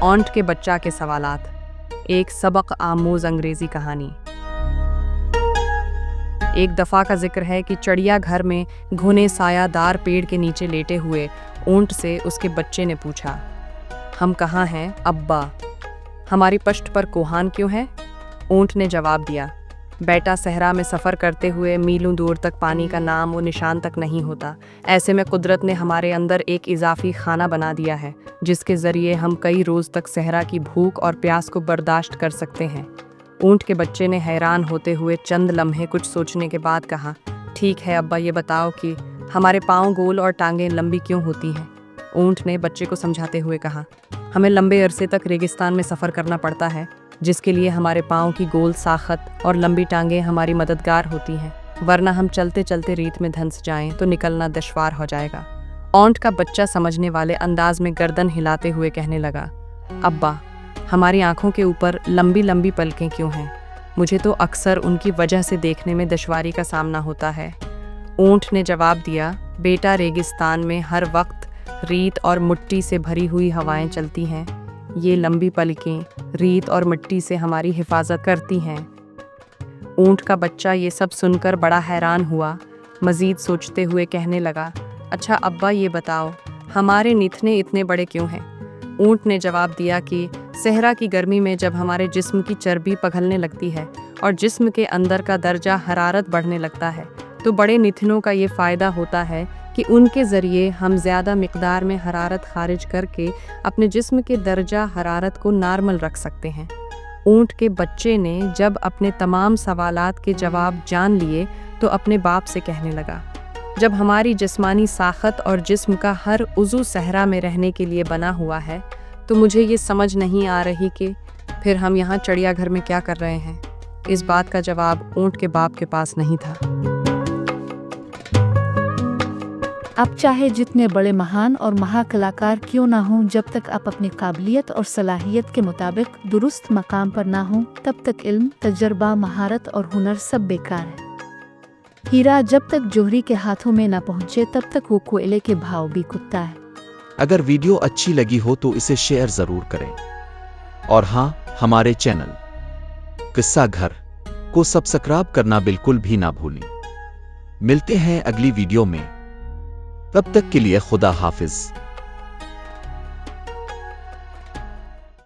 ओंट के बच्चा के सवालात, एक सबक आमूज अंग्रेजी कहानी। एक दफ़ा का जिक्र है कि चिड़ियाघर में घने सायादार पेड़ के नीचे लेटे हुए ऊंट से उसके बच्चे ने पूछा, हम कहाँ हैं अब्बा? हमारी पष्ट पर कोहान क्यों है? ऊंट ने जवाब दिया, बेटा, सहरा में सफ़र करते हुए मीलों दूर तक पानी का नाम और निशान तक नहीं होता। ऐसे में कुदरत ने हमारे अंदर एक इजाफी खाना बना दिया है, जिसके ज़रिए हम कई रोज़ तक सहरा की भूख और प्यास को बर्दाश्त कर सकते हैं। ऊंट के बच्चे ने हैरान होते हुए चंद लम्हे कुछ सोचने के बाद कहा, ठीक है अब्बा, ये बताओ कि हमारे पाँव गोल और टांगें लंबी क्यों होती हैं? ऊंट ने बच्चे को समझाते हुए कहा, हमें लंबे अरसे तक रेगिस्तान में सफ़र करना पड़ता है, जिसके लिए हमारे पाँव की गोल साखत और लंबी टांगें हमारी मददगार होती हैं, वरना हम चलते चलते रेत में धंस जाएं तो निकलना दुश्वार हो जाएगा। ओंट का बच्चा समझने वाले अंदाज में गर्दन हिलाते हुए कहने लगा, अब्बा, हमारी आंखों के ऊपर लंबी लंबी पलकें क्यों हैं? मुझे तो अक्सर उनकी वजह से देखने में दुश्वारी का सामना होता है। ऊंट ने जवाब दिया, बेटा, रेगिस्तान में हर वक्त रेत और मिट्टी से भरी हुई हवाएं चलती हैं। ये लंबी पलकें रेत और मिट्टी से हमारी हिफाजत करती हैं। ऊंट का बच्चा ये सब सुनकर बड़ा हैरान हुआ। मज़ीद सोचते हुए कहने लगा, अच्छा अब्बा, ये बताओ, हमारे निथने इतने बड़े क्यों हैं? ऊंट ने जवाब दिया कि सहरा की गर्मी में जब हमारे जिस्म की चर्बी पिघलने लगती है और जिस्म के अंदर का दर्जा हरारत बढ़ने लगता है, तो बड़े निथनों का ये फ़ायदा होता है कि उनके ज़रिए हम ज़्यादा मिक़दार में हरारत खारिज करके अपने जिस्म के दर्जा हरारत को नॉर्मल रख सकते हैं। ऊंट के बच्चे ने जब अपने तमाम सवालात के जवाब जान लिए तो अपने बाप से कहने लगा, जब हमारी जिस्मानी साखत और जिस्म का हर उज़ू सहरा में रहने के लिए बना हुआ है, तो मुझे ये समझ नहीं आ रही कि फिर हम यहाँ चिड़ियाघर में क्या कर रहे हैं। इस बात का जवाब ऊंट के बाप के पास नहीं था। आप चाहे जितने बड़े महान और महाकलाकार क्यों ना हों, जब तक आप अपनी काबिलियत और सलाहियत के मुताबिक दुरुस्त मकाम पर ना हों, तब तक इल्म, तजर्बा, महारत और हुनर सब बेकार है। हीरा जब तक जोहरी के हाथों में ना पहुँचे, तब तक वो कोयले के भाव भी कुत्ता है। अगर वीडियो अच्छी लगी हो तो इसे शेयर ज़रूर करें, और हाँ, हमारे चैनल किस्सा घर को सब्सक्राइब करना बिल्कुल भी ना भूलें। मिलते हैं अगली वीडियो में, तब तक के लिए खुदा हाफिज।